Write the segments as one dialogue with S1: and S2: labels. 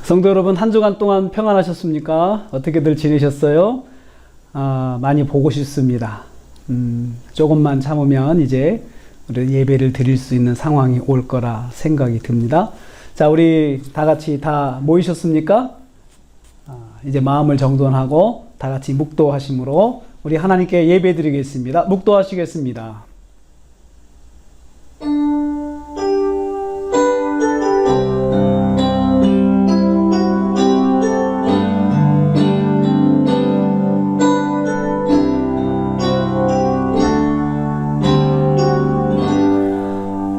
S1: 성도 여러분, 한 주간 동안 평안하셨습니까? 어떻게들 지내셨어요? 많이 보고 싶습니다. 조금만 참으면 이제 우리 예배를 드릴 수 있는 상황이 올 거라 생각이 듭니다. 자, 우리 다 같이 다 모이셨습니까? 이제 마음을 정돈하고 다 같이 묵도하심으로 우리 하나님께 예배 드리겠습니다. 묵도하시겠습니다.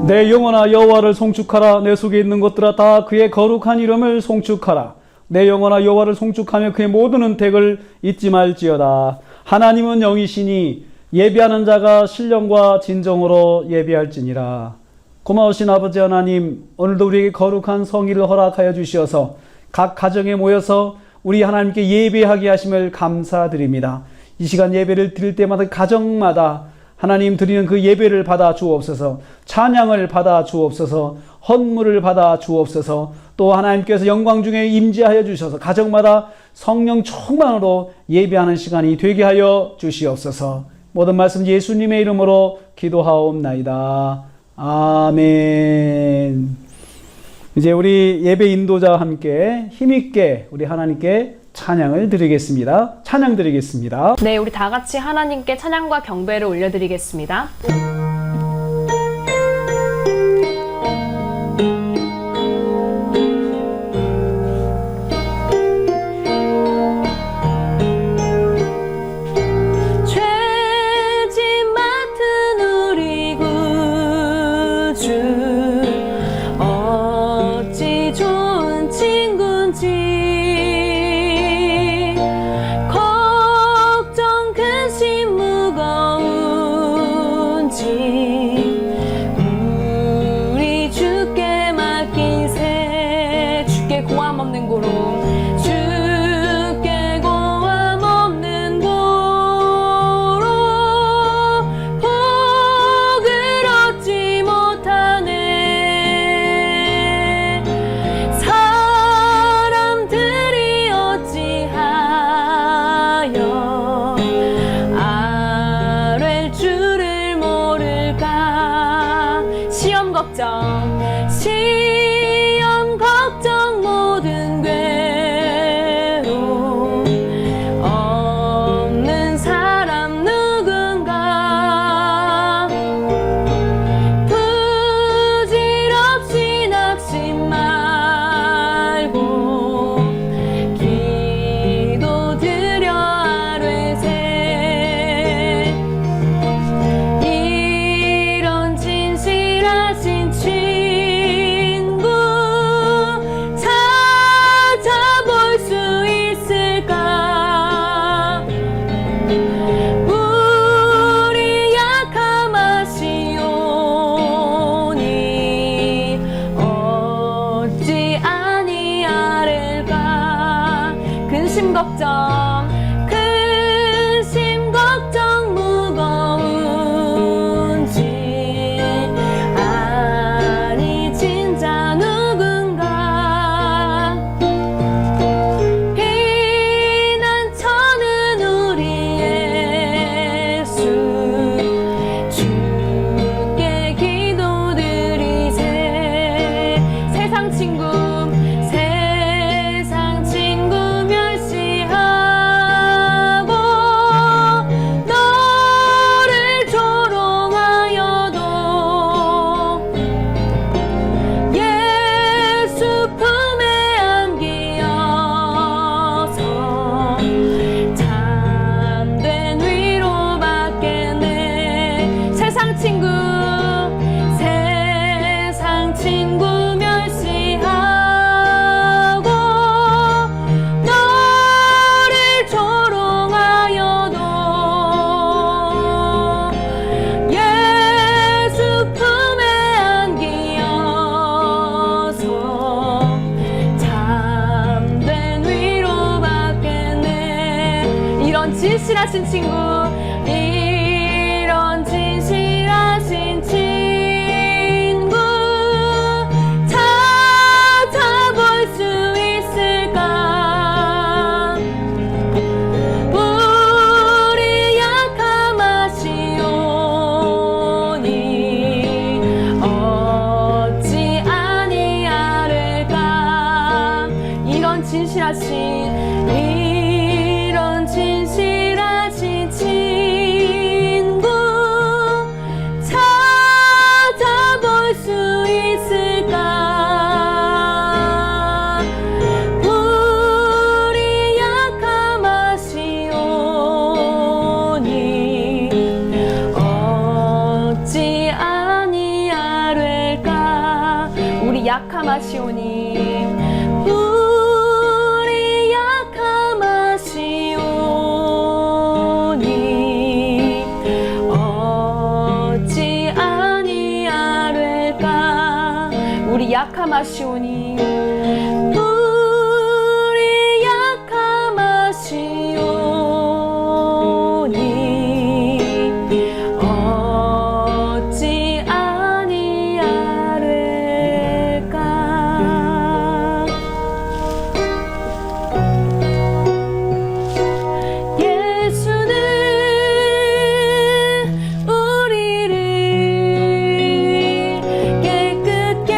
S1: 내 영혼아 여호와를 송축하라. 내 속에 있는 것들아 다 그의 거룩한 이름을 송축하라. 내 영혼아 여호와를 송축하며 그의 모든 은택을 잊지 말지어다. 하나님은 영이시니 예배하는 자가 신령과 진정으로 예배할지니라. 고마우신 아버지 하나님, 오늘도 우리에게 거룩한 성의를 허락하여 주시어서 각 가정에 모여서 우리 하나님께 예배하게 하심을 감사드립니다. 이 시간 예배를 드릴 때마다 가정마다 하나님 드리는 그 예배를 받아 주옵소서. 찬양을 받아 주옵소서. 헌물을 받아 주옵소서. 또 하나님께서 영광 중에 임재하여 주셔서 가정마다 성령 충만으로 예배하는 시간이 되게 하여 주시옵소서. 모든 말씀 예수님의 이름으로 기도하옵나이다. 아멘. 이제 우리 예배 인도자와 함께 힘있게 우리 하나님께 찬양을 드리겠습니다. 찬양 드리겠습니다.
S2: 네, 우리 다 같이 하나님께 찬양과 경배를 올려드리겠습니다.
S3: 시험 걱정 모든 괴로움 없는 사람 누군가 부질없이 낙심 말고 기도드려 아뢰세 이런 진실하신 친구 찾아볼 수 있을까 우리 약함 아시오니 어찌 아니하릴까 근심 걱정 무거운지 아니 진짜 누군가 피난처는 우리 예수 주께 기도드리세 세상 친구 멸시하고 너를 조롱하여도 예수 품에 안기어서 참된 위로받겠네 세상 친구 멸시하고 너를 조롱하여도 예수 품에 안기어서 참된 위로받겠네 이런 진실하신 친구 이런 진실하신 친구 찾아볼 수 있을 약함하시오니 우리 약함하시오니 어찌 아니하릴까 우리 약함하시오니 우리 약함하시오니 어찌 아니하릴까 예수는 우리를 깨끗게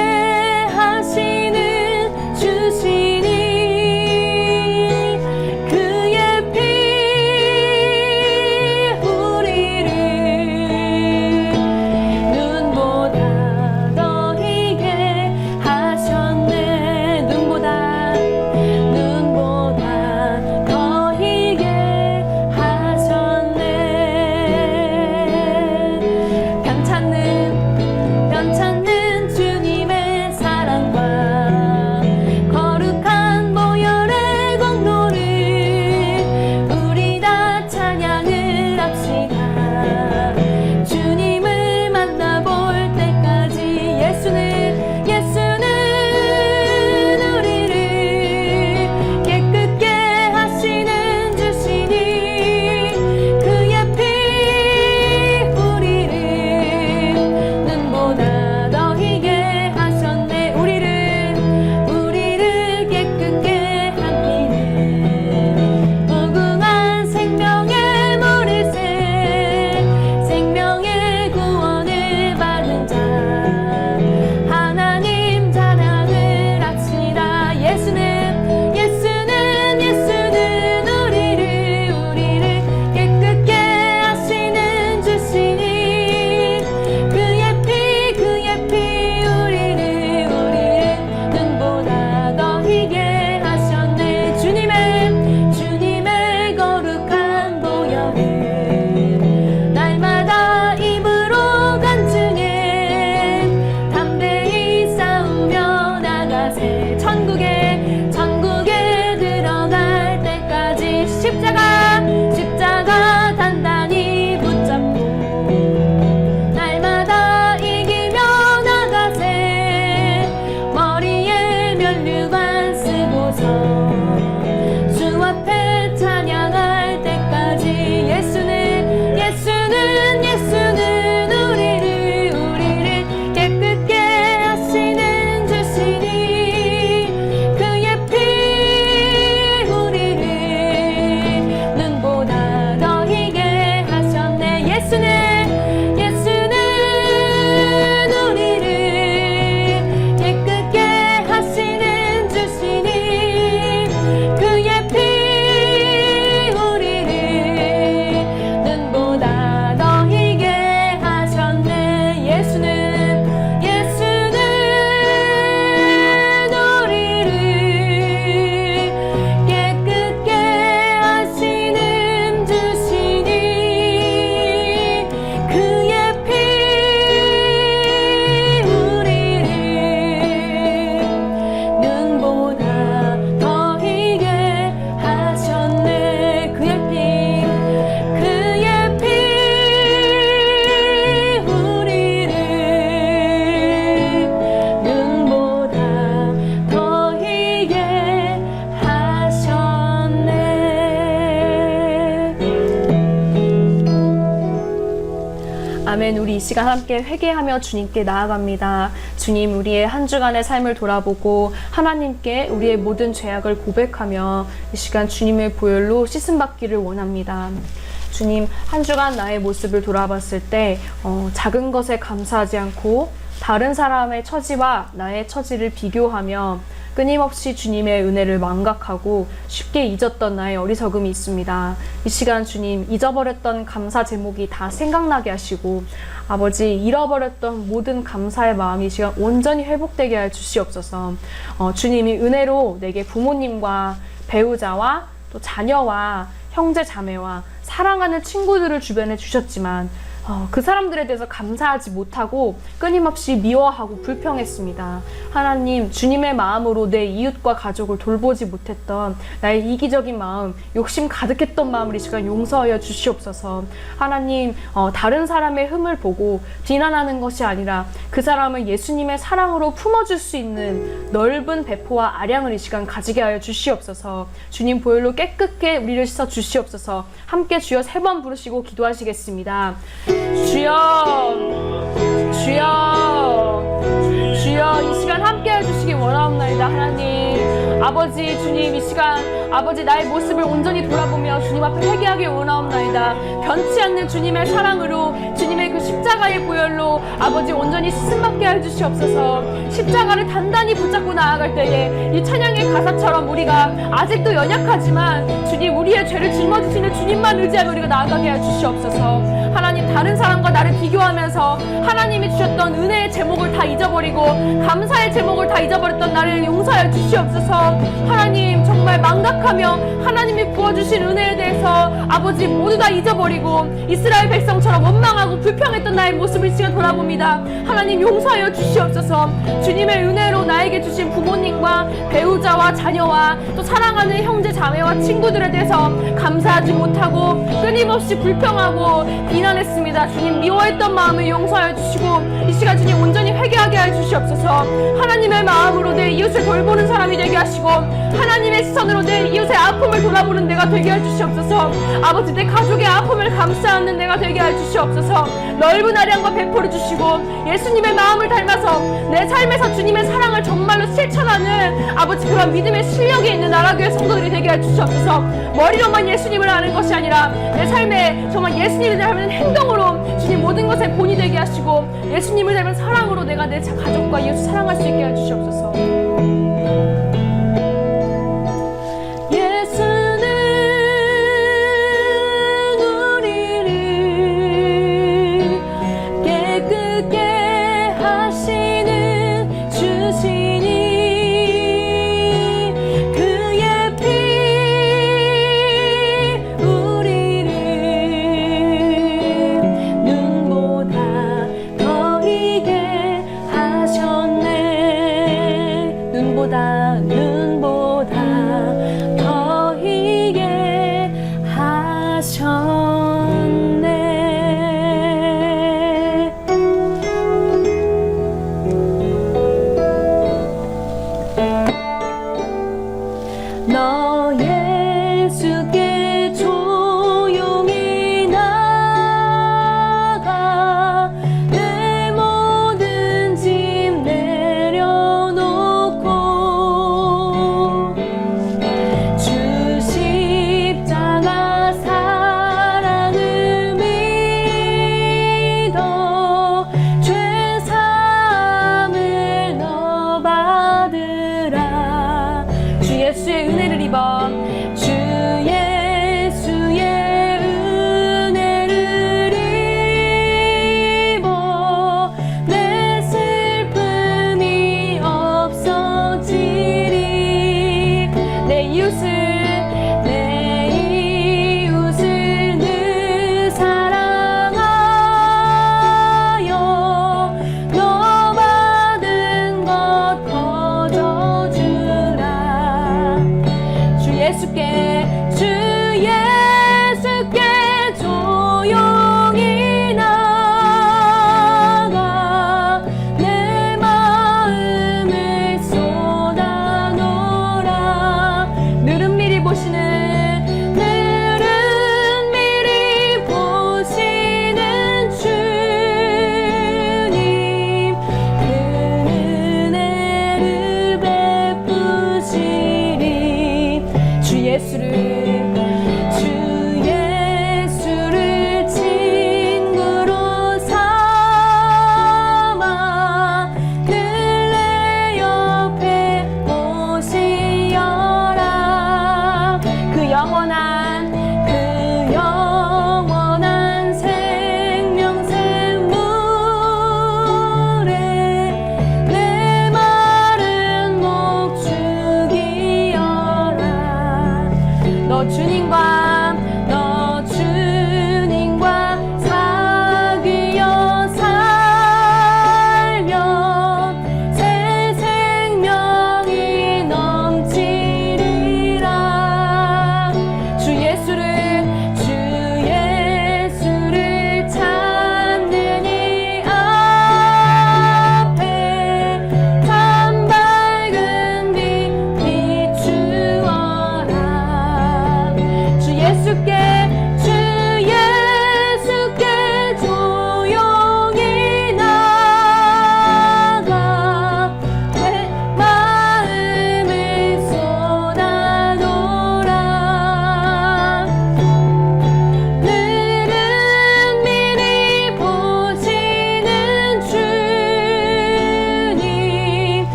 S3: 하시는 주시니 그의 피 우리를 눈보다 더 희게 하셨네 눈보다 더 희게 하셨네 변찮는 주님의 사랑과 거룩한 보혈의 공로를 우리 다 찬양을 합시다 주님을 만나볼 때까지 예수는 우리를 깨끗게 하시는 주시니 그의 피 우리를 눈보다 더 희게 하셨네 우리를 깨끗게 함기는 무궁한 생명의 물일새 생명의 구원을 받은 자 하나님 찬양을 합시다 예수는 우리를 깨끗게 하시는 주시니 그의 피 우리를 눈보다 더 희게 하셨네 주님의 거룩한 보혈을 날마다 입으로 간증해 담대히 싸우며 나가세 천국에 들어갈 때까지 십자가 단단히 붙잡고 날마다 이기며 나가세 머리에 면류관 쓰고서 주 앞에 찬양할 때까지 예수는 우리를 깨끗게 하시는 주시니 그의 피 우리를 눈보다 더 희게 하셨네 예수는 우리를 깨끗게 하시는 주시니 그의 피 우리를 눈보다 더 희게 하셨네 예수는 우리를 깨끗게 하시는 주시니 그의 피 우리를 눈보다 더 희게 하셨네 그의 피 우리를 눈보다 더 희게 하셨네 아멘 우리 이 시간 함께 회개하며 주님께 나아갑니다 주님 우리의 한 주간의 삶을 돌아보고 하나님께 우리의 모든 죄악을 고백하며 이 시간 주님의 보혈로 씻음받기를 원합니다 주님 한 주간 나의 모습을 돌아봤을 때 작은 것에 감사하지 않고 다른 사람의 처지와 나의 처지를 비교하며 끊임없이 주님의 은혜를 망각하고 쉽게 잊었던 나의 어리석음이 있습니다. 이 시간 주님 잊어버렸던 감사 제목이 다 생각나게 하시고 아버지 잃어버렸던 모든 감사의 마음이 이 시간 온전히 회복되게 해 주시옵소서. 주님이 은혜로 내게 부모님과 배우자와 또 자녀와 형제 자매와 사랑하는 친구들을 주변에 주셨지만 그 사람들에 대해서 감사하지 못하고 끊임없이 미워하고 불평했습니다. 하나님, 주님의 마음으로 내 이웃과 가족을 돌보지 못했던 나의 이기적인 마음, 욕심 가득했던 마음을 이 시간 용서하여 주시옵소서. 하나님, 다른 사람의 흠을 보고 비난하는 것이 아니라 그 사람을 예수님의 사랑으로 품어줄 수 있는 넓은 배포와 아량을 이 시간 가지게 하여 주시옵소서. 주님 보혈로 깨끗게 우리를 씻어 주시옵소서. 함께 주여 3번 부르시고 기도하시겠습니다. 주여, 주여, 주여, 이 시간 함께 해주시기 원하옵나이다. 하나님, 아버지, 주님, 이 시간 아버지 나의 모습을 온전히 돌아보며 주님 앞에 회개하기 원하옵나이다. 변치 않는 주님의 사랑으로, 주님의 그 십자가의 보혈로 아버지 온전히 씻음받게 해주시옵소서. 십자가를 단단히 붙잡고 나아갈 때에 이 찬양의 가사처럼 우리가 아직도 연약하지만 주님, 우리의 죄를 짊어지시는 주님만 의지하며 우리가 나아가게 해주시옵소서. 하나님, 다른 사람과 나를 비교하면서 하나님이 주셨던 은혜의 제목을 다 잊어버리고 감사의 제목을 다 잊어버렸던 나를 용서하여 주시옵소서. 하나님, 정말 망각하며 하나님이 부어주신 은혜에 대해서 아버지 모두 다 잊어버리고 이스라엘 백성처럼 원망하고 불평했던 나의 모습을 지금 돌아봅니다. 하나님, 용서하여 주시옵소서. 주님의 은혜로 나에게 주신 부모님과 배우자와 자녀와 또 사랑하는 형제 자매와 친구들에 대해서 감사하지 못하고 끊임없이 불평하고 비난했습니다. 주님, 미워했던 마음을 용서하여 주시고 이 시간 주님 온전히 회개하게 하여 주시옵소서. 하나님의 마음으로 내 이웃을 돌보는 사람이 되게 하시고 하나님의 시선으로 내 이웃의 아픔을 돌아보는 내가 되게 해 주시옵소서. 아버지, 내 가족의 아픔을 감싸는 내가 되게 해 주시옵소서. 넓은 아량과 배포를 주시고 예수님의 마음을 닮아서 내 삶에서 주님의 사랑을 정말로 실천하는 아버지 그런 믿음의 실력이 있는 나라교회 성도들이 되게 해 주시옵소서. 머리로만 예수님을 아는 것이 아니라 내 삶에 정말 예수님을 닮는 행동으로 주님 모든 것에 본이 되게 하시고 예수님을 닮은 사랑으로 내가 내 가족과 이웃을 사랑할 수 있게 해 주시옵소서.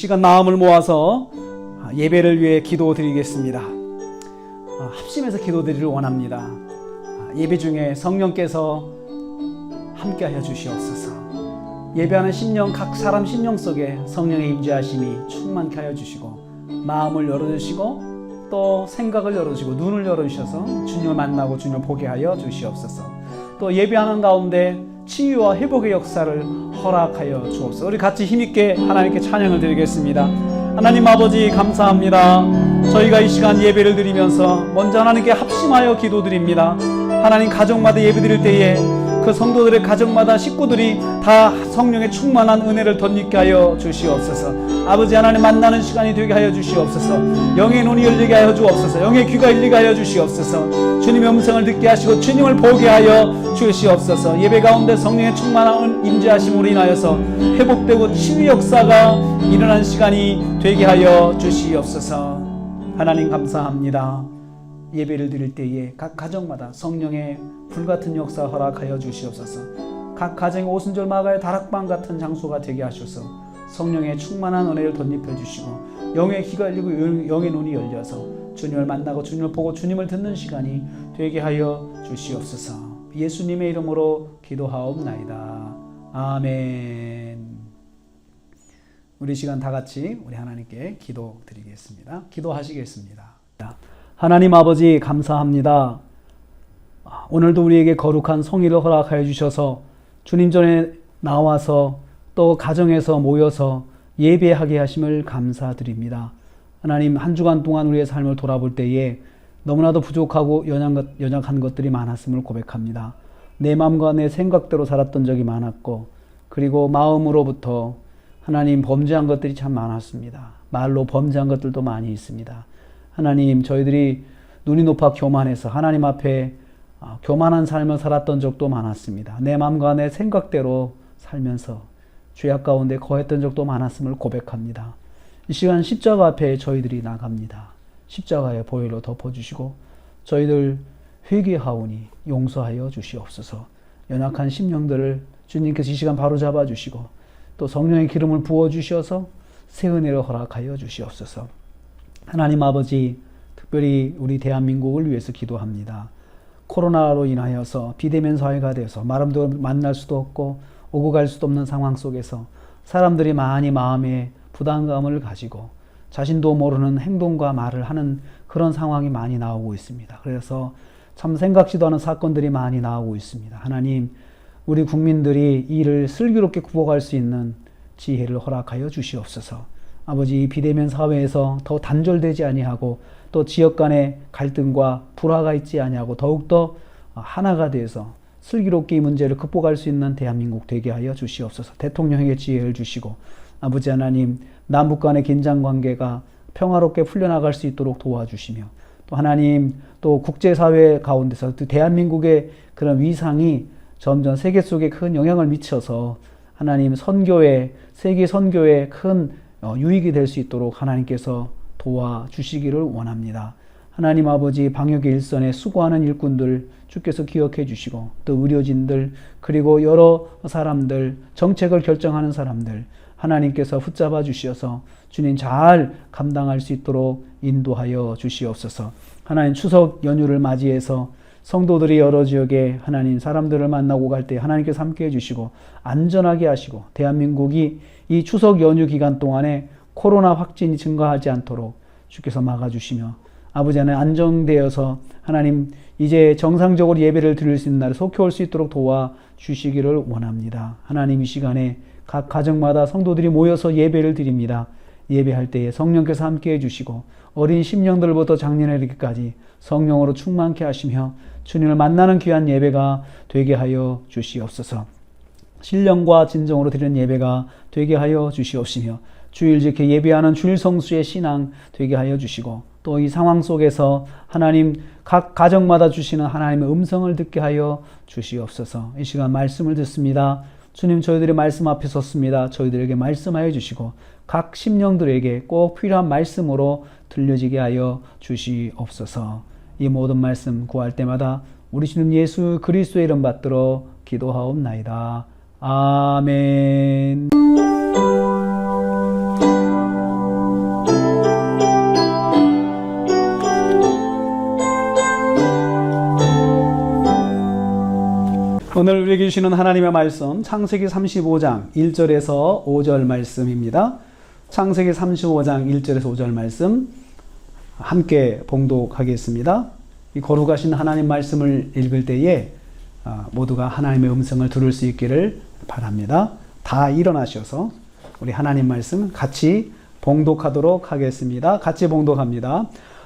S1: 시간 마음을 모아서 예배를 위해 기도드리겠습니다. 합심해서 기도드리를 원합니다. 예배 중에 성령께서 함께하여 주시옵소서. 예배하는 심령, 각 사람 심령 속에 성령의 임재하심이 충만케 하여 주시고 마음을 열어주시고 또 생각을 열어주시고 눈을 열어주셔서 주님을 만나고 주님을 보게 하여 주시옵소서. 또 예배하는 가운데 치유와 회복의 역사를 허락하여 주옵소서. 우리 같이 힘있게 하나님께 찬양을 드리겠습니다. 하나님 아버지 감사합니다. 저희가 이 시간 예배를 드리면서 먼저 하나님께 합심하여 기도드립니다. 하나님 가정마다 예배 드릴 때에 그 성도들의 가정마다 식구들이 다 성령의 충만한 은혜를 덧입게 하여 주시옵소서. 아버지 하나님 만나는 시간이 되게 하여 주시옵소서. 영의 눈이 열리게 하여 주옵소서. 영의 귀가 열리게 하여 주시옵소서. 주님의 음성을 듣게 하시고 주님을 보게 하여 주시옵소서. 예배 가운데 성령의 충만한 임재하심으로 인하여서 회복되고 치유 역사가 일어난 시간이 되게 하여 주시옵소서. 하나님 감사합니다. 예배를 드릴 때에 각 가정마다 성령의 불같은 역사 허락하여 주시옵소서. 각 가정의 오순절 마가의 다락방 같은 장소가 되게 하셔서 성령의 충만한 은혜를 덧입혀 주시고 영의 귀가 열리고 영의 눈이 열려서 주님을 만나고 주님을 보고 주님을 듣는 시간이 되게 하여 주시옵소서. 예수님의 이름으로 기도하옵나이다. 아멘. 우리 시간 다 같이 우리 하나님께 기도드리겠습니다. 기도하시겠습니다. 하나님 아버지 감사합니다. 오늘도 우리에게 거룩한 성의를 허락하여 주셔서 주님 전에 나와서 또 가정에서 모여서 예배하게 하심을 감사드립니다. 하나님 한 주간 동안 우리의 삶을 돌아볼 때에 너무나도 부족하고 연약한 것들이 많았음을 고백합니다. 내 마음과 내 생각대로 살았던 적이 많았고 그리고 마음으로부터 하나님 범죄한 것들이 참 많았습니다. 말로 범죄한 것들도 많이 있습니다. 하나님 저희들이 눈이 높아 교만해서 하나님 앞에 교만한 삶을 살았던 적도 많았습니다. 내 마음과 내 생각대로 살면서 죄악 가운데 거했던 적도 많았음을 고백합니다. 이 시간 십자가 앞에 저희들이 나갑니다. 십자가의 보혈로 덮어주시고 저희들 회개하오니 용서하여 주시옵소서. 연약한 심령들을 주님께서 이 시간 바로 잡아주시고 또 성령의 기름을 부어주셔서 새 은혜를 허락하여 주시옵소서. 하나님 아버지 특별히 우리 대한민국을 위해서 기도합니다. 코로나로 인하여서 비대면 사회가 되어서 마음대로 만날 수도 없고 오고 갈 수도 없는 상황 속에서 사람들이 많이 마음에 부담감을 가지고 자신도 모르는 행동과 말을 하는 그런 상황이 많이 나오고 있습니다. 그래서 참 생각지도 않은 사건들이 많이 나오고 있습니다. 하나님 우리 국민들이 이 일을 슬기롭게 극복할 수 있는 지혜를 허락하여 주시옵소서. 아버지 이 비대면 사회에서 더 단절되지 아니하고 또 지역 간의 갈등과 불화가 있지 아니하고 더욱더 하나가 되어서 슬기롭게 이 문제를 극복할 수 있는 대한민국 되게 하여 주시옵소서. 대통령에게 지혜를 주시고 아버지 하나님 남북 간의 긴장관계가 평화롭게 풀려나갈 수 있도록 도와주시며 또 하나님 또 국제사회 가운데서 또 대한민국의 그런 위상이 점점 세계 속에 큰 영향을 미쳐서 하나님 선교에 세계 선교에 큰 유익이 될 수 있도록 하나님께서 도와주시기를 원합니다. 하나님 아버지 방역의 일선에 수고하는 일꾼들 주께서 기억해 주시고 또 의료진들 그리고 여러 사람들 정책을 결정하는 사람들 하나님께서 붙잡아 주셔서 주님 잘 감당할 수 있도록 인도하여 주시옵소서. 하나님 추석 연휴를 맞이해서 성도들이 여러 지역에 하나님 사람들을 만나고 갈 때 하나님께서 함께해 주시고 안전하게 하시고 대한민국이 이 추석 연휴 기간 동안에 코로나 확진이 증가하지 않도록 주께서 막아주시며 아버지 하나님 안정되어서 하나님 이제 정상적으로 예배를 드릴 수 있는 날에 속히 올 수 있도록 도와주시기를 원합니다. 하나님 이 시간에 각 가정마다 성도들이 모여서 예배를 드립니다. 예배할 때에 성령께서 함께해 주시고 어린 심령들부터 장년에 이르기까지 성령으로 충만케 하시며 주님을 만나는 귀한 예배가 되게 하여 주시옵소서. 신령과 진정으로 드리는 예배가 되게 하여 주시옵시며 주일 지켜 예배하는 주일 성수의 신앙 되게 하여 주시고 또 이 상황 속에서 하나님 각 가정마다 주시는 하나님의 음성을 듣게 하여 주시옵소서. 이 시간 말씀을 듣습니다. 주님 저희들의 말씀 앞에 섰습니다. 저희들에게 말씀하여 주시고 각 심령들에게 꼭 필요한 말씀으로 들려지게 하여 주시옵소서. 이 모든 말씀 구할 때마다 우리 주님 예수 그리스도의 이름 받들어 기도하옵나이다. 아멘. 오늘 우리에게 주시는 하나님의 말씀 창세기 35장 1절에서 5절 말씀입니다. 창세기 35장 1절에서 5절 말씀 함께 봉독하겠습니다. 이 거룩하신 하나님 말씀을 읽을 때에 모두가 하나님의 음성을 들을 수 있기를 바랍니다. 다 일어나셔서 우리 하나님 말씀 같이 봉독하도록 하겠습니다. 같이 봉독합니다.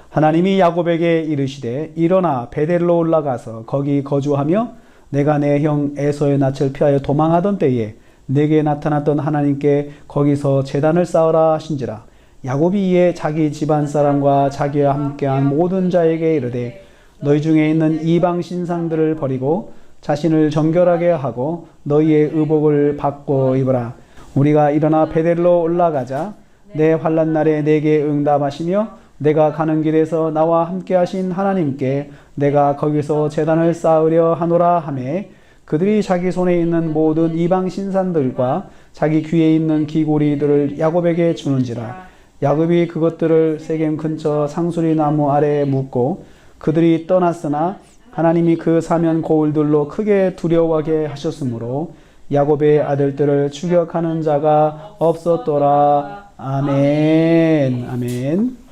S1: 하나님이 야곱에게 이르시되 일어나 베델로 올라가서 거기 거주하며 내가 내 형 에서의 낯을 피하여 도망하던 때에 내게 나타났던 하나님께 거기서 제단을 쌓으라 하신지라. 야곱이 이에 자기 집안 사람과 자기와 함께한 모든 자에게 이르되 너희 중에 있는 이방 신상들을 버리고 자신을 정결하게 하고 너희의 의복을 바꿔 입으라. 우리가 일어나 베델로 올라가자. 내 환난 날에 내게 응답하시며 내가 가는 길에서 나와 함께 하신 하나님께 내가 거기서 제단을 쌓으려 하노라 하매 그들이 자기 손에 있는 모든 이방 신산들과 자기 귀에 있는 귀고리들을 야곱에게 주는지라. 야곱이 그것들을 세겜 근처 상수리 나무 아래에 묻고 그들이 떠났으나 하나님이 그 사면 고울들로 크게 두려워하게 하셨으므로 야곱의 아들들을 추격하는 자가 없었더라. 아멘. 아멘.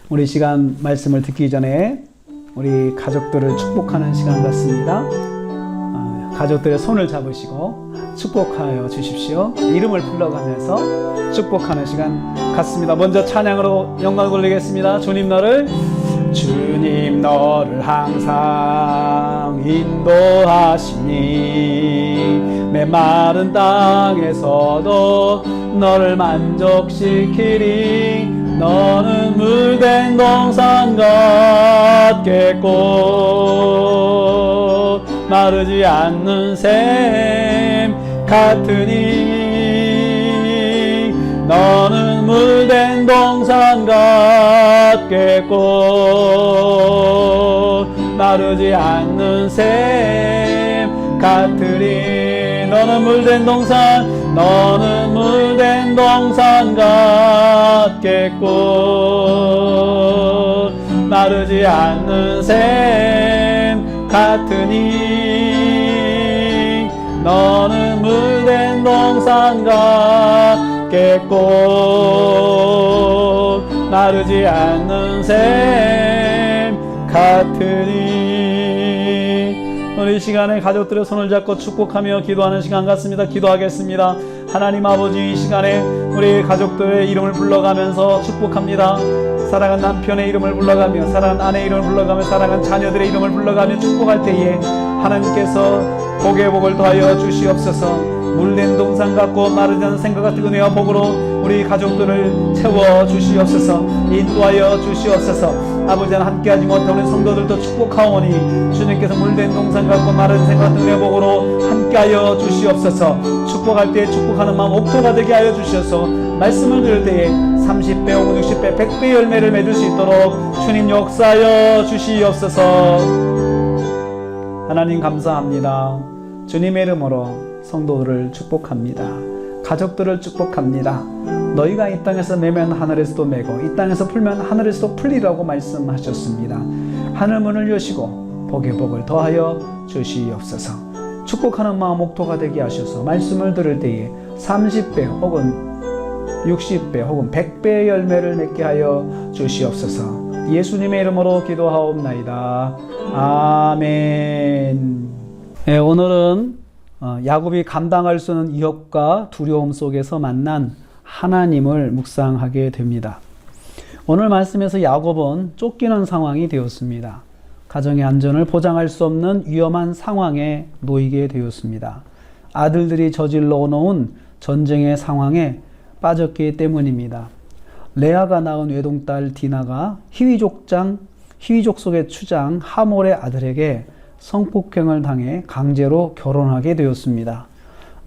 S1: 우리 시간 말씀을 듣기 전에 우리 가족들을 축복하는 시간 같습니다. 가족들의 손을 잡으시고 축복하여 주십시오. 이름을 불러가면서 축복하는 시간 같습니다. 먼저 찬양으로 영광 돌리겠습니다. 주님 너를 항상 인도하시니 메마른 땅에서도 너를 만족시키리. 너는 물된 동산 같겠고 마르지 않는 샘 같으니. 너는 물된 동산 같겠고 마르지 않는 샘 같으리. 너는 물된 동산 같겠고 마르지 않는 샘 같으니. 너는 물된 동산 같겠고 마르지 않는 샘 같으니. 오늘 이 시간에 가족들의 손을 잡고 축복하며 기도하는 시간 같습니다. 기도하겠습니다. 하나님 아버지, 이 시간에 우리 가족들의 이름을 불러가면서 축복합니다. 사랑한 남편의 이름을 불러가며 사랑한 아내의 이름을 불러가며 사랑한 자녀들의 이름을 불러가며 축복할 때에 하나님께서 복의 복을 더하여 주시옵소서. 물된 동산 같고 마르지 않는 생각 같은 은혜와 복으로 우리 가족들을 채워 주시옵소서. 인도하여 주시옵소서. 아버지 하나님 함께하지 못한 우리 성도들도 축복하오니 주님께서 물된 동산 같고 마르지 않는 생각 같은 은혜와 복으로 함께하여 주시옵소서. 축복할 때 축복하는 마음 옥토가 되게 하여 주셔서 말씀을 들을 때에 30배, 50배, 60배, 100배 열매를 맺을 수 있도록 주님 역사하여 주시옵소서. 하나님 감사합니다. 주님의 이름으로 성도들을 축복합니다. 가족들을 축복합니다. 너희가 이 땅에서 매면 하늘에서도 매고 이 땅에서 풀면 하늘에서도 풀리라고 말씀하셨습니다. 하늘 문을 여시고 복의 복을 더하여 주시옵소서. 축복하는 마음 옥토가 되게 하셔서 말씀을 들을 때에 30배 혹은 60배 혹은 100배의 열매를 맺게 하여 주시옵소서. 예수님의 이름으로 기도하옵나이다. 아멘. 네, 오늘은 야곱이 감당할 수 없는 위협과 두려움 속에서 만난 하나님을 묵상하게 됩니다. 오늘 말씀에서 야곱은 쫓기는 상황이 되었습니다. 가정의 안전을 보장할 수 없는 위험한 상황에 놓이게 되었습니다. 아들들이 저질러 놓은 전쟁의 상황에 빠졌기 때문입니다. 레아가 낳은 외동딸 디나가 히위족 속의 추장 하몰의 아들에게 성폭행을 당해 강제로 결혼하게 되었습니다.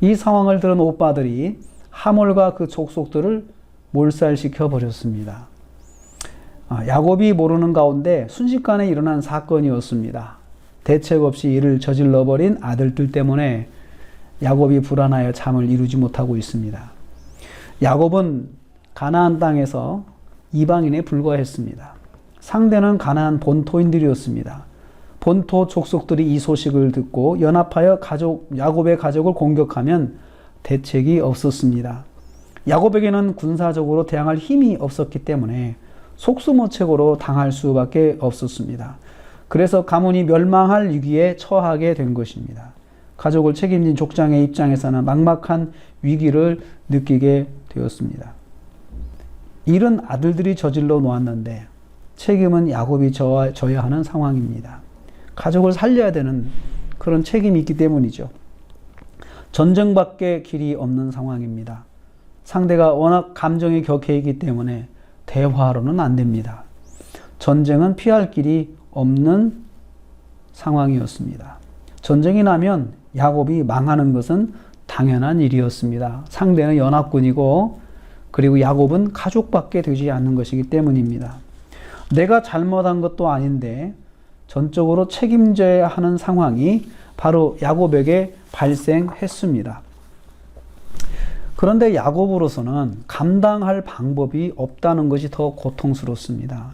S1: 이 상황을 들은 오빠들이 하몰과 그 족속들을 몰살시켜 버렸습니다. 야곱이 모르는 가운데 순식간에 일어난 사건이었습니다. 대책 없이 이를 저질러 버린 아들들 때문에 야곱이 불안하여 잠을 이루지 못하고 있습니다. 야곱은 가나안 땅에서 이방인에 불과했습니다. 상대는 가나안 본토인들이었습니다. 본토 족속들이 이 소식을 듣고 연합하여 야곱의 가족을 공격하면 대책이 없었습니다. 야곱에게는 군사적으로 대항할 힘이 없었기 때문에 속수무책으로 당할 수밖에 없었습니다. 그래서 가문이 멸망할 위기에 처하게 된 것입니다. 가족을 책임진 족장의 입장에서는 막막한 위기를 느끼게 되었습니다. 일은 아들들이 저질러 놓았는데 책임은 야곱이 져야 하는 상황입니다. 가족을 살려야 되는 그런 책임이 있기 때문이죠. 전쟁밖에 길이 없는 상황입니다. 상대가 워낙 감정이 격해 있기 때문에 대화로는 안 됩니다. 전쟁은 피할 길이 없는 상황이었습니다. 전쟁이 나면 야곱이 망하는 것은 당연한 일이었습니다. 상대는 연합군이고 그리고 야곱은 가족밖에 되지 않는 것이기 때문입니다. 내가 잘못한 것도 아닌데 전적으로 책임져야 하는 상황이 바로 야곱에게 발생했습니다. 그런데 야곱으로서는 감당할 방법이 없다는 것이 더 고통스럽습니다.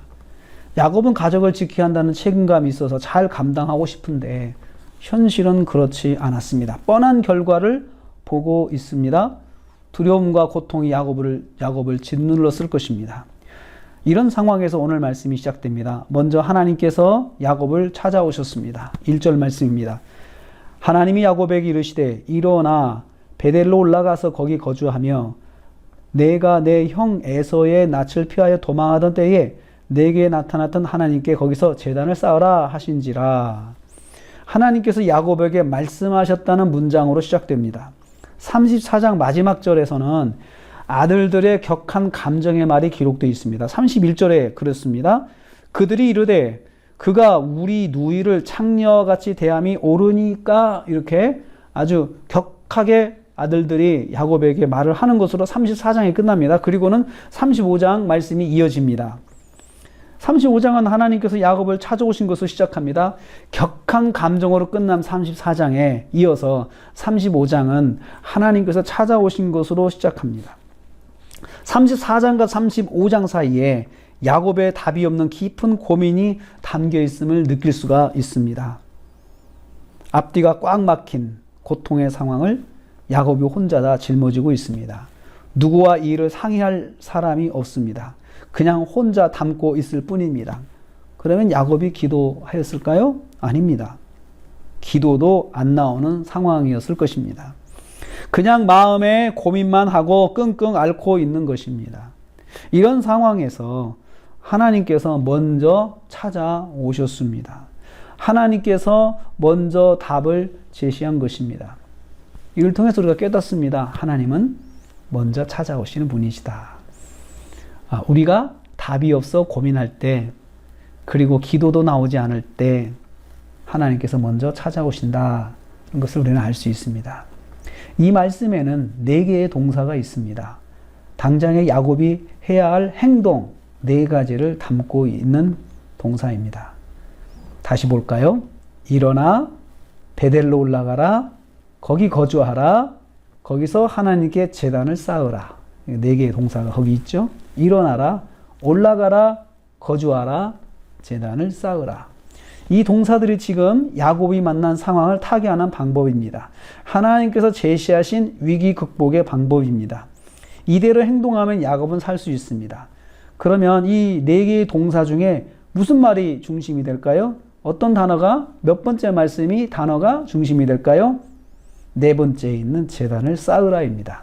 S1: 야곱은 가족을 지켜야 한다는 책임감이 있어서 잘 감당하고 싶은데 현실은 그렇지 않았습니다. 뻔한 결과를 보고 있습니다. 두려움과 고통이 야곱을 짓눌렀을 것입니다. 이런 상황에서 오늘 말씀이 시작됩니다. 먼저 하나님께서 야곱을 찾아오셨습니다. 1절 말씀입니다. 하나님이 야곱에게 이르시되 일어나 베델로 올라가서 거기 거주하며 내가 내 형 에서의 낯을 피하여 도망하던 때에 내게 나타났던 하나님께 거기서 제단을 쌓으라 하신지라. 하나님께서 야곱에게 말씀하셨다는 문장으로 시작됩니다. 34장 마지막 절에서는 아들들의 격한 감정의 말이 기록되어 있습니다. 31절에 그렇습니다. 그들이 이르되 그가 우리 누이를 창녀같이 대함이 옳으니까, 이렇게 아주 격하게 아들들이 야곱에게 말을 하는 것으로 34장이 끝납니다. 그리고는 35장 말씀이 이어집니다. 35장은 하나님께서 야곱을 찾아오신 것으로 시작합니다. 격한 감정으로 끝난 34장에 이어서 35장은 하나님께서 찾아오신 것으로 시작합니다. 34장과 35장 사이에 야곱의 답이 없는 깊은 고민이 담겨 있음을 느낄 수가 있습니다. 앞뒤가 꽉 막힌 고통의 상황을 야곱이 혼자 다 짊어지고 있습니다. 누구와 이 일을 상의할 사람이 없습니다. 그냥 혼자 담고 있을 뿐입니다. 그러면 야곱이 기도하였을까요? 아닙니다. 기도도 안 나오는 상황이었을 것입니다. 그냥 마음에 고민만 하고 끙끙 앓고 있는 것입니다. 이런 상황에서 하나님께서 먼저 찾아오셨습니다. 하나님께서 먼저 답을 제시한 것입니다. 이를 통해서 우리가 깨닫습니다. 하나님은 먼저 찾아오시는 분이시다. 우리가 답이 없어 고민할 때, 그리고 기도도 나오지 않을 때 하나님께서 먼저 찾아오신다는 것을 우리는 알 수 있습니다. 이 말씀에는 4개의 동사가 있습니다. 당장의 야곱이 해야 할 행동 4가지를 담고 있는 동사입니다. 다시 볼까요? 일어나 베델로 올라가라, 거기 거주하라, 거기서 하나님께 제단을 쌓으라. 4개의 동사가 거기 있죠. 일어나라, 올라가라, 거주하라, 제단을 쌓으라. 이 동사들이 지금 야곱이 만난 상황을 타개하는 방법입니다. 하나님께서 제시하신 위기 극복의 방법입니다. 이대로 행동하면 야곱은 살 수 있습니다. 그러면 이 4개의 동사 중에 무슨 말이 중심이 될까요? 어떤 단어가, 몇 번째 말씀이 단어가 중심이 될까요? 4번째에 있는 제단을 쌓으라입니다.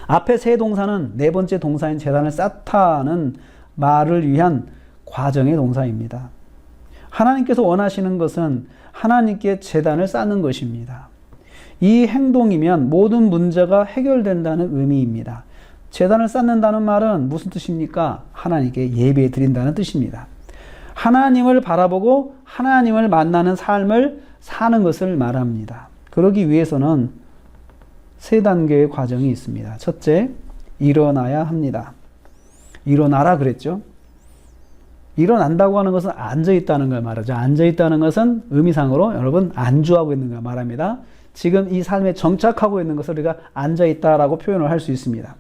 S1: 앞에 3 동사는 4번째 동사인 제단을 쌓다는 말을 위한 과정의 동사입니다. 하나님께서 원하시는 것은 하나님께 제단을 쌓는 것입니다. 이 행동이면 모든 문제가 해결된다는 의미입니다. 제단을 쌓는다는 말은 무슨 뜻입니까? 하나님께 예배 드린다는 뜻입니다. 하나님을 바라보고 하나님을 만나는 삶을 사는 것을 말합니다. 그러기 위해서는 3단계의 과정이 있습니다. 첫째, 일어나야 합니다. 일어나라 그랬죠? 일어난다고 하는 것은 앉아있다는 걸 말하죠. 앉아있다는 것은 의미상으로 여러분 안주하고 있는 걸 말합니다. 지금 이 삶에 정착하고 있는 것을 우리가 앉아있다라고 표현을 할 수 있습니다.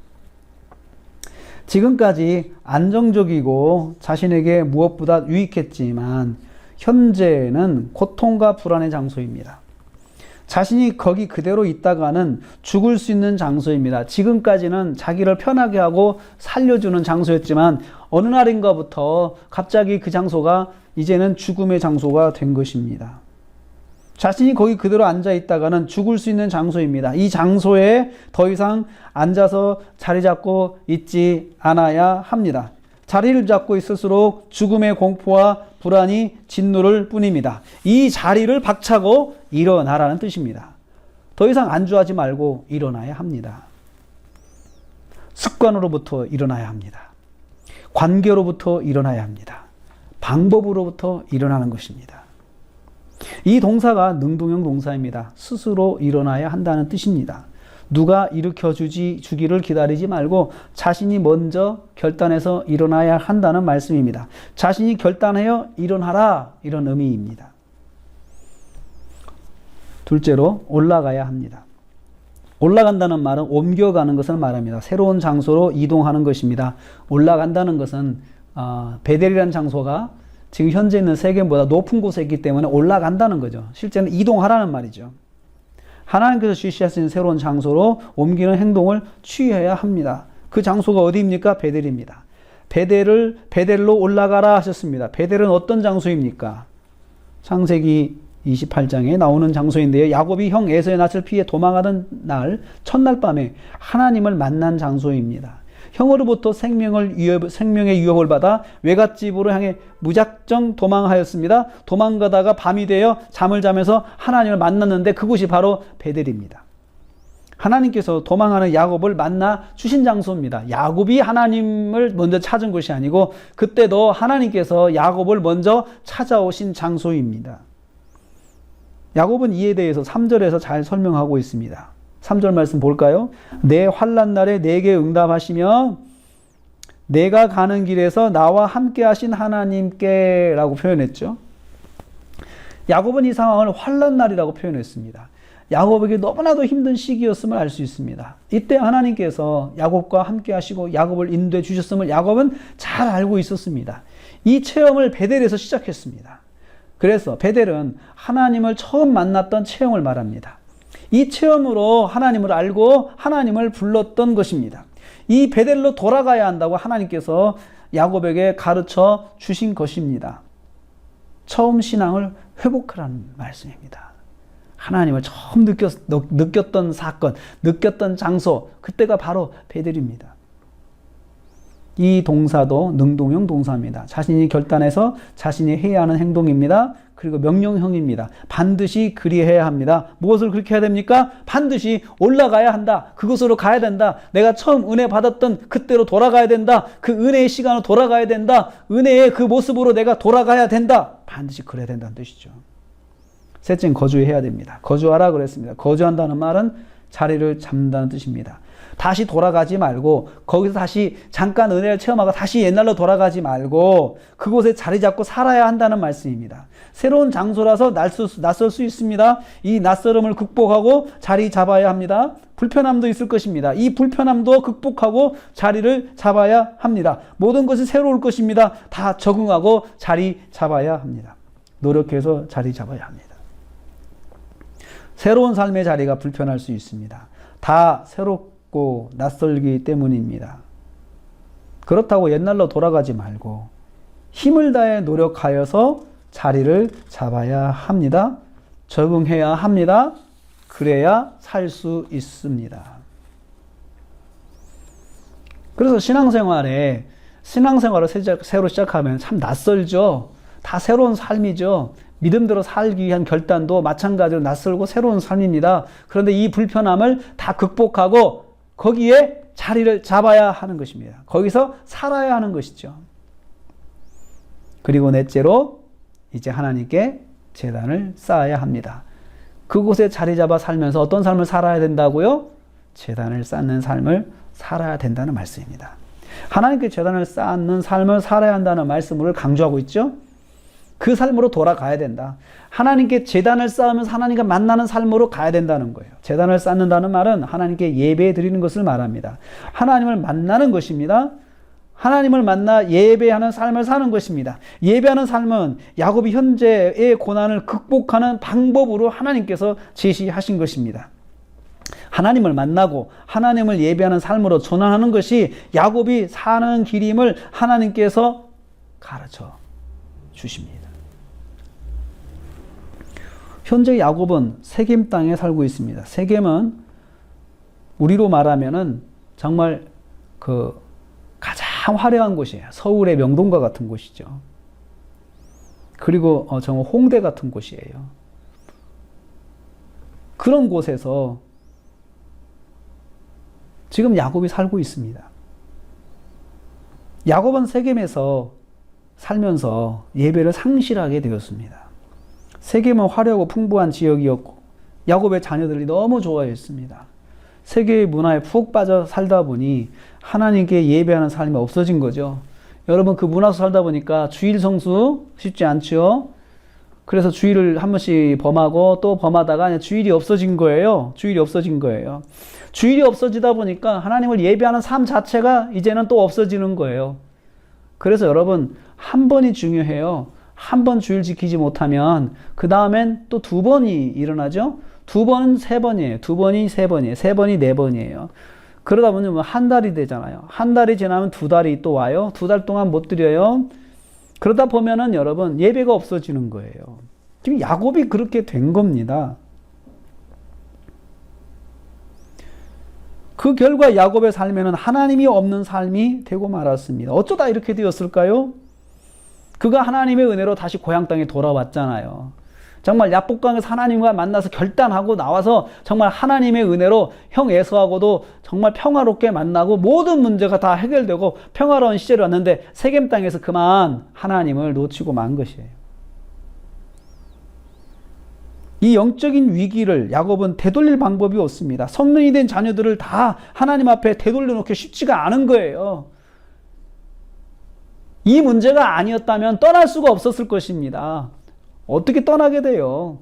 S1: 지금까지 안정적이고 자신에게 무엇보다 유익했지만 현재는 고통과 불안의 장소입니다. 자신이 거기 그대로 있다가는 죽을 수 있는 장소입니다. 지금까지는 자기를 편하게 하고 살려주는 장소였지만 어느 날인가부터 갑자기 그 장소가 이제는 죽음의 장소가 된 것입니다. 자신이 거기 그대로 앉아 있다가는 죽을 수 있는 장소입니다. 이 장소에 더 이상 앉아서 자리 잡고 있지 않아야 합니다. 자리를 잡고 있을수록 죽음의 공포와 불안이 짓누를 뿐입니다. 이 자리를 박차고 일어나라는 뜻입니다. 더 이상 안주하지 말고 일어나야 합니다. 습관으로부터 일어나야 합니다. 관계로부터 일어나야 합니다. 방법으로부터 일어나는 것입니다. 이 동사가 능동형 동사입니다. 스스로 일어나야 한다는 뜻입니다. 누가 일으켜 주기를 기다리지 말고 자신이 먼저 결단해서 일어나야 한다는 말씀입니다. 자신이 결단하여 일어나라, 이런 의미입니다. 둘째로 올라가야 합니다. 올라간다는 말은 옮겨가는 것을 말합니다. 새로운 장소로 이동하는 것입니다. 올라간다는 것은 베델이라는 장소가 지금 현재 있는 세계보다 높은 곳에 있기 때문에 올라간다는 거죠. 실제는 이동하라는 말이죠. 하나님께서 지시하신 새로운 장소로 옮기는 행동을 취해야 합니다. 그 장소가 어디입니까? 베델입니다. 베델로 올라가라 하셨습니다. 베델은 어떤 장소입니까? 창세기 28장에 나오는 장소인데요. 야곱이 형 에서의 낯을 피해 도망하던 날, 첫날 밤에 하나님을 만난 장소입니다. 형으로부터 생명의 위협을 받아 외갓집으로 향해 무작정 도망하였습니다. 도망가다가 밤이 되어 잠을 자면서 하나님을 만났는데 그곳이 바로 베델입니다. 하나님께서 도망하는 야곱을 만나 주신 장소입니다. 야곱이 하나님을 먼저 찾은 것이 아니고 그때도 하나님께서 야곱을 먼저 찾아오신 장소입니다. 야곱은 이에 대해서 3절에서 잘 설명하고 있습니다. 3절 말씀 볼까요? 내 환난 날에 내게 응답하시며 내가 가는 길에서 나와 함께 하신 하나님께 라고 표현했죠. 야곱은 이 상황을 환난 날이라고 표현했습니다. 야곱에게 너무나도 힘든 시기였음을 알 수 있습니다. 이때 하나님께서 야곱과 함께 하시고 야곱을 인도해 주셨음을 야곱은 잘 알고 있었습니다. 이 체험을 베델에서 시작했습니다. 그래서 베델은 하나님을 처음 만났던 체험을 말합니다. 이 체험으로 하나님을 알고 하나님을 불렀던 것입니다. 이 베델로 돌아가야 한다고 하나님께서 야곱에게 가르쳐 주신 것입니다. 처음 신앙을 회복하라는 말씀입니다. 하나님을 처음 느꼈던 사건, 느꼈던 장소, 그때가 바로 베델입니다. 이 동사도 능동형 동사입니다. 자신이 결단해서 자신이 해야 하는 행동입니다. 그리고 명령형입니다. 반드시 그리해야 합니다. 무엇을 그렇게 해야 됩니까? 반드시 올라가야 한다. 그곳으로 가야 된다. 내가 처음 은혜 받았던 그때로 돌아가야 된다. 그 은혜의 시간으로 돌아가야 된다. 은혜의 그 모습으로 내가 돌아가야 된다. 반드시 그래야 된다는 뜻이죠. 셋째는 거주해야 됩니다. 거주하라 그랬습니다. 거주한다는 말은 자리를 잡는다는 뜻입니다. 다시 돌아가지 말고 거기서 다시 잠깐 은혜를 체험하고 다시 옛날로 돌아가지 말고 그곳에 자리 잡고 살아야 한다는 말씀입니다. 새로운 장소라서 낯설 수 있습니다. 이 낯설음을 극복하고 자리 잡아야 합니다. 불편함도 있을 것입니다. 이 불편함도 극복하고 자리를 잡아야 합니다. 모든 것이 새로울 것입니다. 다 적응하고 자리 잡아야 합니다. 노력해서 자리 잡아야 합니다. 새로운 삶의 자리가 불편할 수 있습니다. 다 새롭고 낯설기 때문입니다. 그렇다고 옛날로 돌아가지 말고 힘을 다해 노력하여서 자리를 잡아야 합니다. 적응해야 합니다. 그래야 살 수 있습니다. 그래서 신앙생활을 새로 시작하면 참 낯설죠. 다 새로운 삶이죠. 믿음대로 살기 위한 결단도 마찬가지로 낯설고 새로운 삶입니다. 그런데 이 불편함을 다 극복하고 거기에 자리를 잡아야 하는 것입니다. 거기서 살아야 하는 것이죠. 그리고 넷째로 이제 하나님께 제단을 쌓아야 합니다. 그곳에 자리 잡아 살면서 어떤 삶을 살아야 된다고요? 제단을 쌓는 삶을 살아야 된다는 말씀입니다. 하나님께 제단을 쌓는 삶을 살아야 한다는 말씀을 강조하고 있죠. 그 삶으로 돌아가야 된다. 하나님께 제단을 쌓으면서 하나님과 만나는 삶으로 가야 된다는 거예요. 제단을 쌓는다는 말은 하나님께 예배 드리는 것을 말합니다. 하나님을 만나는 것입니다. 하나님을 만나 예배하는 삶을 사는 것입니다. 예배하는 삶은 야곱이 현재의 고난을 극복하는 방법으로 하나님께서 제시하신 것입니다. 하나님을 만나고 하나님을 예배하는 삶으로 전환하는 것이 야곱이 사는 길임을 하나님께서 가르쳐 주십니다. 현재 야곱은 세겜 땅에 살고 있습니다. 세겜은 우리로 말하면은 정말 가장 화려한 곳이에요. 서울의 명동과 같은 곳이죠. 그리고 정말 홍대 같은 곳이에요. 그런 곳에서 지금 야곱이 살고 있습니다. 야곱은 세겜에서 살면서 예배를 상실하게 되었습니다. 세겜은 화려하고 풍부한 지역이었고 야곱의 자녀들이 너무 좋아했습니다. 세계의 문화에 푹 빠져 살다 보니 하나님께 예배하는 삶이 없어진 거죠. 여러분 그 문화 속 살다 보니까 주일 성수 쉽지 않죠. 그래서 주일을 한 번씩 범하고 또 범하다가 주일이 없어진 거예요. 주일이 없어진 거예요. 주일이 없어지다 보니까 하나님을 예배하는 삶 자체가 이제는 또 없어지는 거예요. 그래서 여러분 한 번이 중요해요. 한 번 주일 지키지 못하면 그 다음엔 또 두 번이 일어나죠. 두 번은 세 번이에요. 두 번이 세 번이에요. 세 번이 네 번이에요. 그러다 보면 한 달이 되잖아요. 한 달이 지나면 두 달이 또 와요. 두 달 동안 못 드려요. 그러다 보면은 여러분 예배가 없어지는 거예요. 지금 야곱이 그렇게 된 겁니다. 그 결과 야곱의 삶에는 하나님이 없는 삶이 되고 말았습니다. 어쩌다 이렇게 되었을까요? 그가 하나님의 은혜로 다시 고향 땅에 돌아왔잖아요. 정말 야복강에서 하나님과 만나서 결단하고 나와서 정말 하나님의 은혜로 형 에서하고도 정말 평화롭게 만나고 모든 문제가 다 해결되고 평화로운 시절이 왔는데 세겜 땅에서 그만 하나님을 놓치고 만 것이에요. 이 영적인 위기를 야곱은 되돌릴 방법이 없습니다. 성령이 된 자녀들을 다 하나님 앞에 되돌려놓기 쉽지가 않은 거예요. 이 문제가 아니었다면 떠날 수가 없었을 것입니다. 어떻게 떠나게 돼요?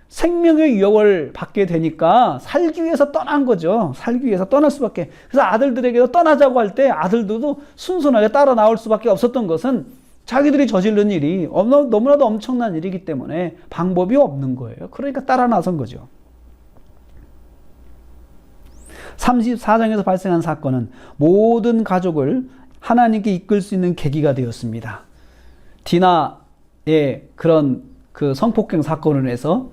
S1: 생명의 유혹을 받게 되니까 살기 위해서 떠난 거죠. 살기 위해서 떠날 수밖에. 그래서 아들들에게도 떠나자고 할 때 아들들도 순순하게 따라 나올 수밖에 없었던 것은 자기들이 저지른 일이 너무나도 엄청난 일이기 때문에 방법이 없는 거예요. 그러니까 따라 나선 거죠. 34장에서 발생한 사건은 모든 가족을 하나님께 이끌 수 있는 계기가 되었습니다. 디나의 그런 그 성폭행 사건을 해서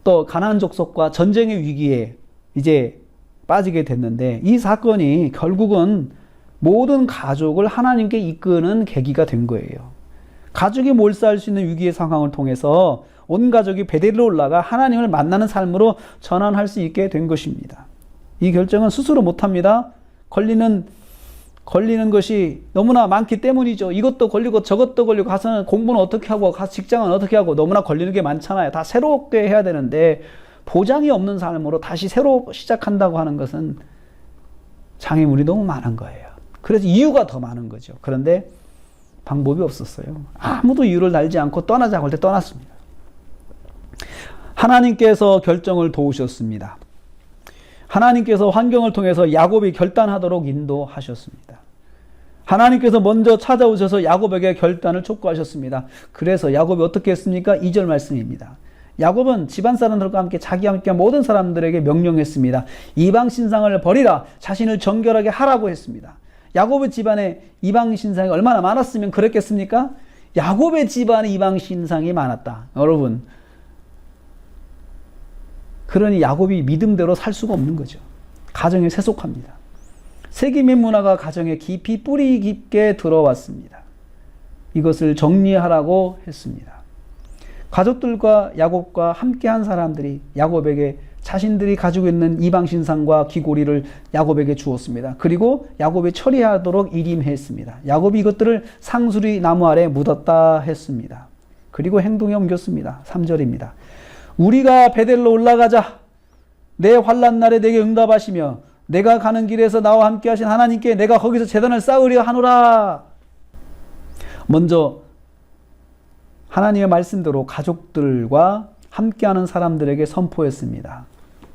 S1: 또 가나안 족속과 전쟁의 위기에 이제 빠지게 됐는데 이 사건이 결국은 모든 가족을 하나님께 이끄는 계기가 된 거예요. 가족이 몰두할 수 있는 위기의 상황을 통해서 온 가족이 베델로 올라가 하나님을 만나는 삶으로 전환할 수 있게 된 것입니다. 이 결정은 스스로 못합니다. 걸리는 것이 너무나 많기 때문이죠. 이것도 걸리고 저것도 걸리고 가서 공부는 어떻게 하고 가서 직장은 어떻게 하고 너무나 걸리는 게 많잖아요. 다 새롭게 해야 되는데 보장이 없는 삶으로 다시 새로 시작한다고 하는 것은 장애물이 너무 많은 거예요. 그래서 이유가 더 많은 거죠. 그런데 방법이 없었어요. 아무도 이유를 달지 않고 떠나자고 할 때 떠났습니다. 하나님께서 결정을 도우셨습니다. 하나님께서 환경을 통해서 야곱이 결단하도록 인도하셨습니다. 하나님께서 먼저 찾아오셔서 야곱에게 결단을 촉구하셨습니다. 그래서 야곱이 어떻게 했습니까? 2절 말씀입니다. 야곱은 집안 사람들과 함께 자기와 함께 모든 사람들에게 명령했습니다. 이방 신상을 버리라. 자신을 정결하게 하라고 했습니다. 야곱의 집안에 이방 신상이 얼마나 많았으면 그랬겠습니까? 야곱의 집안에 이방 신상이 많았다. 여러분, 그러니 야곱이 믿음대로 살 수가 없는 거죠. 가정에 세속합니다. 세겜의 문화가 가정에 깊이 뿌리 깊게 들어왔습니다. 이것을 정리하라고 했습니다. 가족들과 야곱과 함께한 사람들이 야곱에게 자신들이 가지고 있는 이방 신상과 귀고리를 야곱에게 주었습니다. 그리고 야곱이 처리하도록 일임했습니다. 야곱이 이것들을 상수리 나무 아래 묻었다 했습니다. 그리고 행동에 옮겼습니다. 3절입니다. 우리가 베델로 올라가자. 내 환난 날에 내게 응답하시며 내가 가는 길에서 나와 함께 하신 하나님께 내가 거기서 제단을 쌓으려 하노라. 먼저 하나님의 말씀대로 가족들과 함께하는 사람들에게 선포했습니다.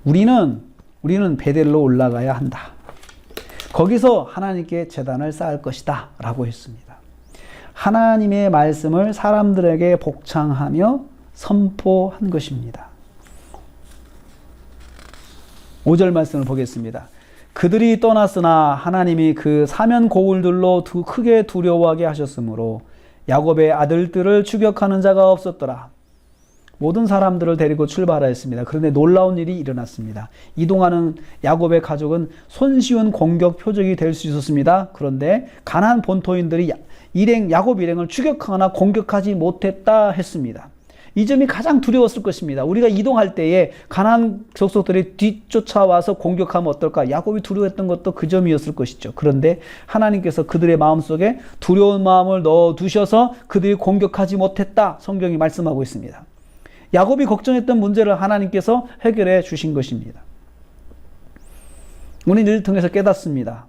S1: 우리는 베델로 올라가야 한다. 거기서 하나님께 제단을 쌓을 것이다 라고 했습니다. 하나님의 말씀을 사람들에게 복창하며 선포한 것입니다. 5절 말씀을 보겠습니다. 그들이 떠났으나 하나님이 그 사면 고울들로 크게 두려워하게 하셨으므로 야곱의 아들들을 추격하는 자가 없었더라. 모든 사람들을 데리고 출발하였습니다. 그런데 놀라운 일이 일어났습니다. 이동하는 야곱의 가족은 손쉬운 공격 표적이 될 수 있었습니다. 그런데 가나안 본토인들이 야곱 일행을 추격하거나 공격하지 못했다 했습니다. 이 점이 가장 두려웠을 것입니다. 우리가 이동할 때에 가나안 족속들이 뒤쫓아와서 공격하면 어떨까? 야곱이 두려워했던 것도 그 점이었을 것이죠. 그런데 하나님께서 그들의 마음속에 두려운 마음을 넣어두셔서 그들이 공격하지 못했다. 성경이 말씀하고 있습니다. 야곱이 걱정했던 문제를 하나님께서 해결해 주신 것입니다. 우리는 이를 통해서 깨닫습니다.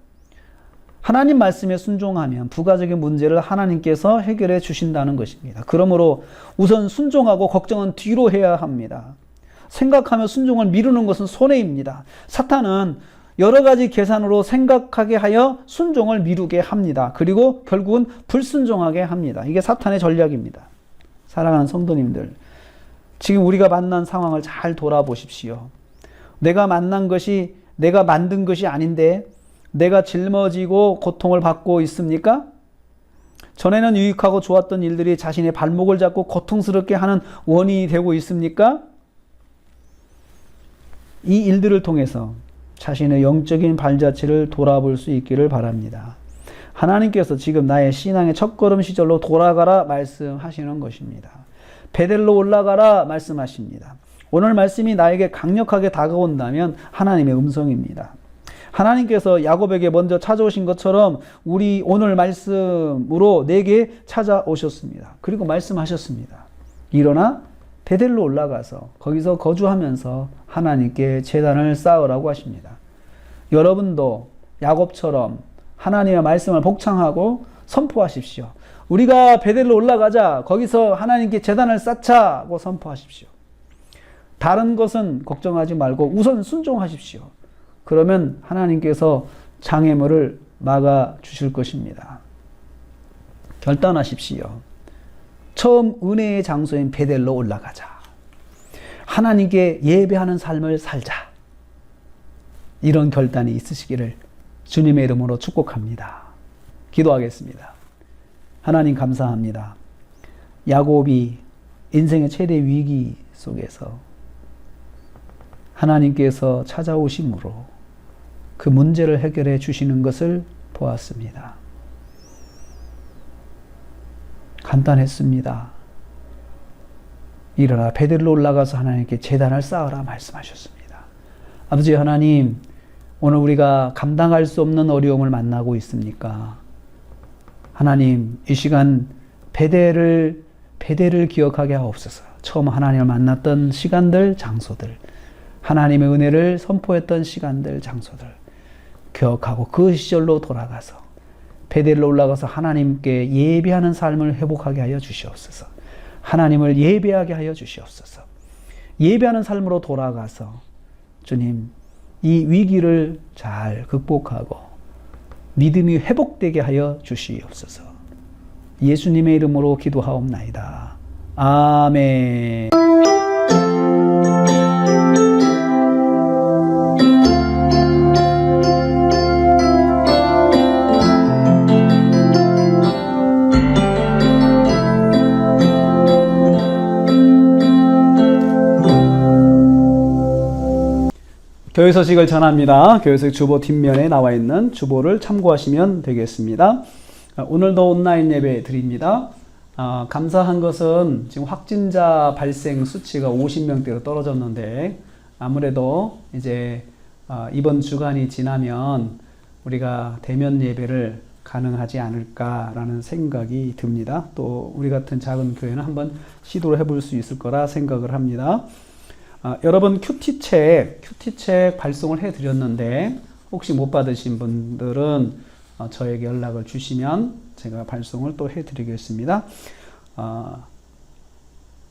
S1: 하나님 말씀에 순종하면 부가적인 문제를 하나님께서 해결해 주신다는 것입니다. 그러므로 우선 순종하고 걱정은 뒤로 해야 합니다. 생각하며 순종을 미루는 것은 손해입니다. 사탄은 여러 가지 계산으로 생각하게 하여 순종을 미루게 합니다. 그리고 결국은 불순종하게 합니다. 이게 사탄의 전략입니다. 사랑하는 성도님들, 지금 우리가 만난 상황을 잘 돌아보십시오. 내가 만난 것이 내가 만든 것이 아닌데 내가 짊어지고 고통을 받고 있습니까? 전에는 유익하고 좋았던 일들이 자신의 발목을 잡고 고통스럽게 하는 원인이 되고 있습니까? 이 일들을 통해서 자신의 영적인 발자취를 돌아볼 수 있기를 바랍니다. 하나님께서 지금 나의 신앙의 첫걸음 시절로 돌아가라 말씀하시는 것입니다. 베델로 올라가라 말씀하십니다. 오늘 말씀이 나에게 강력하게 다가온다면 하나님의 음성입니다. 하나님께서 야곱에게 먼저 찾아오신 것처럼 우리 오늘 말씀으로 내게 찾아오셨습니다. 그리고 말씀하셨습니다. 일어나 베델로 올라가서 거기서 거주하면서 하나님께 제단을 쌓으라고 하십니다. 여러분도 야곱처럼 하나님의 말씀을 복창하고 선포하십시오. 우리가 베델로 올라가자, 거기서 하나님께 제단을 쌓자고 선포하십시오. 다른 것은 걱정하지 말고 우선 순종하십시오. 그러면 하나님께서 장애물을 막아 주실 것입니다. 결단하십시오. 처음 은혜의 장소인 베델로 올라가자. 하나님께 예배하는 삶을 살자. 이런 결단이 있으시기를 주님의 이름으로 축복합니다. 기도하겠습니다. 하나님 감사합니다. 야곱이 인생의 최대 위기 속에서 하나님께서 찾아오심으로 그 문제를 해결해 주시는 것을 보았습니다. 간단했습니다. 일어나 베델로 올라가서 하나님께 제단을 쌓으라 말씀하셨습니다. 아버지 하나님, 오늘 우리가 감당할 수 없는 어려움을 만나고 있습니까? 하나님, 이 시간 베델을 기억하게 하옵소서. 처음 하나님을 만났던 시간들, 장소들, 하나님의 은혜를 선포했던 시간들, 장소들 기억하고 그 시절로 돌아가서 베델로 올라가서 하나님께 예배하는 삶을 회복하게 하여 주시옵소서. 하나님을 예배하게 하여 주시옵소서. 예배하는 삶으로 돌아가서 주님, 이 위기를 잘 극복하고 믿음이 회복되게 하여 주시옵소서. 예수님의 이름으로 기도하옵나이다. 아멘. 교회 소식을 전합니다. 교회 소식 주보 뒷면에 나와 있는 주보를 참고하시면 되겠습니다. 오늘도 온라인 예배 드립니다. 감사한 것은 지금 확진자 발생 수치가 50명대로 떨어졌는데 아무래도 이제 이번 주간이 지나면 우리가 대면 예배를 가능하지 않을까라는 생각이 듭니다. 또 우리 같은 작은 교회는 한번 시도를 해볼 수 있을 거라 생각을 합니다. 여러분 큐티책 발송을 해드렸는데 혹시 못 받으신 분들은 저에게 연락을 주시면 제가 발송을 또 해드리겠습니다.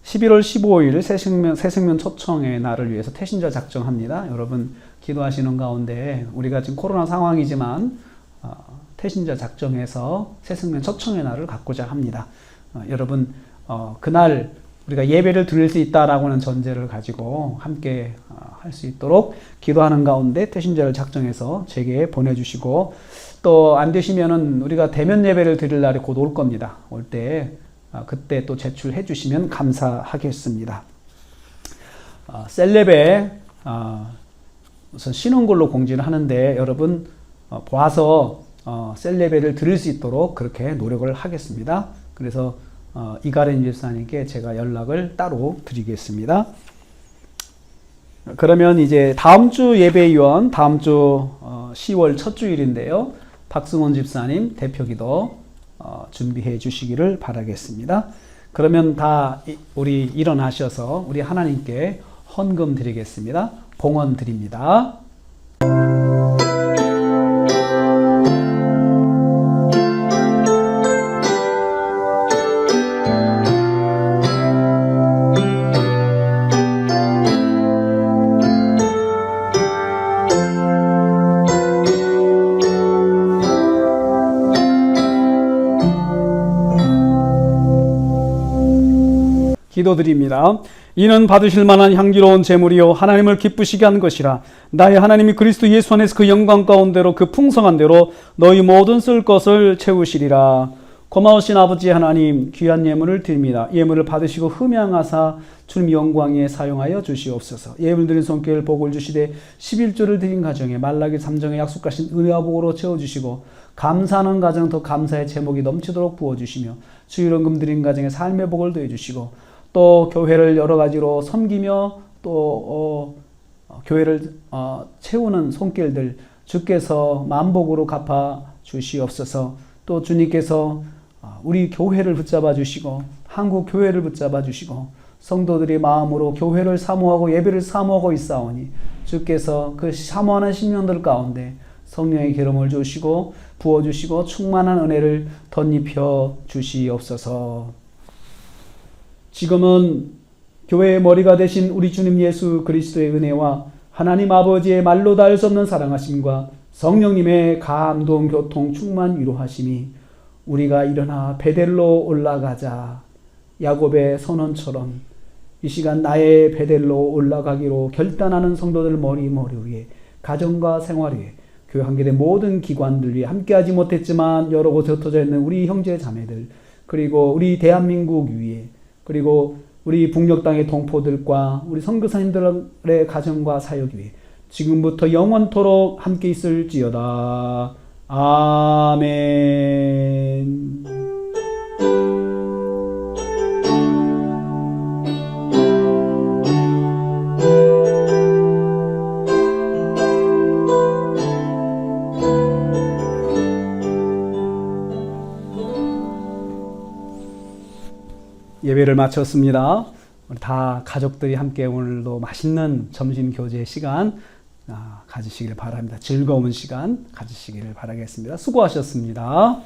S1: 11월 15일 새생명 초청의 날을 위해서 태신자 작정합니다. 여러분 기도하시는 가운데 우리가 지금 코로나 상황이지만 태신자 작정해서 새생명 초청의 날을 갖고자 합니다. 여러분 그날 우리가 예배를 드릴 수 있다라고 하는 전제를 가지고 함께 할 수 있도록 기도하는 가운데 태신자를 작정해서 제게 보내주시고 또 안 되시면은 우리가 대면 예배를 드릴 날이 곧 올 겁니다. 올 때 그때 또 제출해 주시면 감사하겠습니다. 셀렙에 우선 신은 걸로 공지를 하는데 여러분 봐서 셀레베를 들을 수 있도록 그렇게 노력을 하겠습니다. 그래서 이가렌 집사님께 제가 연락을 따로 드리겠습니다. 그러면 이제 다음 주 예배위원 다음 주 10월 첫 주일인데요. 박승원 집사님 대표기도 준비해 주시기를 바라겠습니다. 그러면 다 우리 일어나셔서 우리 하나님께 헌금 드리겠습니다. 봉헌 드립니다. 기도드립니다. 이는 받으실 만한 향기로운 제물이요 하나님을 기쁘시게 한 것이라. 나의 하나님이 그리스도 예수 안에서 그 영광 가운데로 그 풍성한 대로 너희 모든 쓸 것을 채우시리라. 고마우신 아버지 하나님, 귀한 예물을 드립니다. 예물을 받으시고 흠양하사 주님 영광에 사용하여 주시옵소서. 예물 드린 손길 복을 주시되 11조를 드린 가정에 말라기 3장에 약속하신 은혜와 복으로 채워주시고 감사하는 가정 더 감사의 제목이 넘치도록 부어주시며 주일원금 드린 가정에 삶의 복을 더해주시고 또 교회를 여러 가지로 섬기며 또 교회를 채우는 손길들 주께서 만복으로 갚아 주시옵소서. 또 주님께서 우리 교회를 붙잡아 주시고 한국 교회를 붙잡아 주시고 성도들이 마음으로 교회를 사모하고 예배를 사모하고 있사오니 주께서 그 사모하는 심령들 가운데 성령의 기름을 주시고 부어주시고 충만한 은혜를 덧입혀 주시옵소서. 지금은 교회의 머리가 되신 우리 주님 예수 그리스도의 은혜와 하나님 아버지의 말로 닿을 수 없는 사랑하심과 성령님의 감동, 교통, 충만, 위로하심이 우리가 일어나 베델로 올라가자 야곱의 선언처럼 이 시간 나의 베델로 올라가기로 결단하는 성도들 머리 위에 가정과 생활 위에 교회 한계의 모든 기관들 위에 함께하지 못했지만 여러 곳에 흩어져 있는 우리 형제 자매들 그리고 우리 대한민국 위에 그리고 우리 북녘 땅의 동포들과 우리 선교사님들의 가정과 사역 위에 지금부터 영원토록 함께 있을지어다. 아멘. 예배를 마쳤습니다. 우리 다 가족들이 함께 오늘도 맛있는 점심 교제 시간 가지시길 바랍니다. 즐거운 시간 가지시기를 바라겠습니다. 수고하셨습니다.